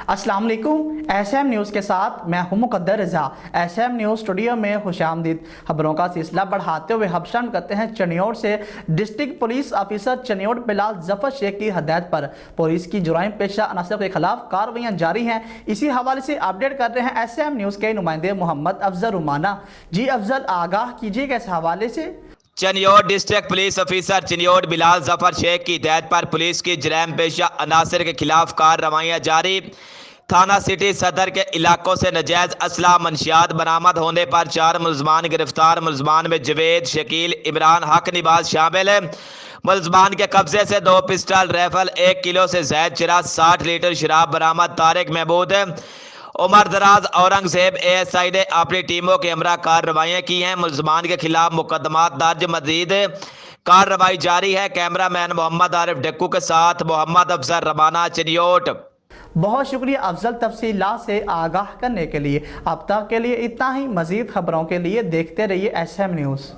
अस्सलाम वालेकुम। SM news के साथ मैं हूं मुकद्दर रज़ा। एसएम न्यूज़ स्टूडियो में खुशामदीद। खबरों का सिलसिला बढ़ाते हुए हम शामिल करते हैं चनियोट से। District police officer Chiniot Bilal Zafar Sheikh की हदायत पर पुलिस की जुराइम पेशा अनासर के खिलाफ कार्रवाइयाँ जारी हैं। इसी हवाले से अपडेट कर रहे हैं एसएम न्यूज़ के नुमाइंदे मोहम्मद अफजल रुमाना। जी अफजल, आगाह कीजिएगा इस हवाले से। Chiniot district police officer Chiniot Bilal Zafar Sheikh की हिदायत पर पुलिस की जराइम पेशा अनासर के खिलाफ कार्रवाइयाँ जारी। थाना सिटी सदर के इलाकों से नजायज असला मंशियात बरामद होने पर 4 मुलजमान गिरफ्तार। मुलजमान में जवेद, शकील, इमरान, हक निवाज शामिल है। मुलजमान के कब्जे से 2 पिस्टल, राइफल, 1 किलो से ज्यादा चिराग, 60 लीटर शराब बरामद। तारिक महमूद, उमर दराज, औरंगजेब एएसआई ने अपनी टीमों के हमरा कार्रवाइयाँ की हैं। मुलजमान के खिलाफ मुकदमात दर्ज, मजीद कार्रवाई जारी है। कैमरामैन मोहम्मद आरिफ डक्कू के साथ मोहम्मद अफजल रबाना, चनियोट। बहुत शुक्रिया अफजल तफसीलात से आगाह करने के लिए। अब तक के लिए इतना ही। मजीद खबरों के लिए देखते रहिए एसएम न्यूज़।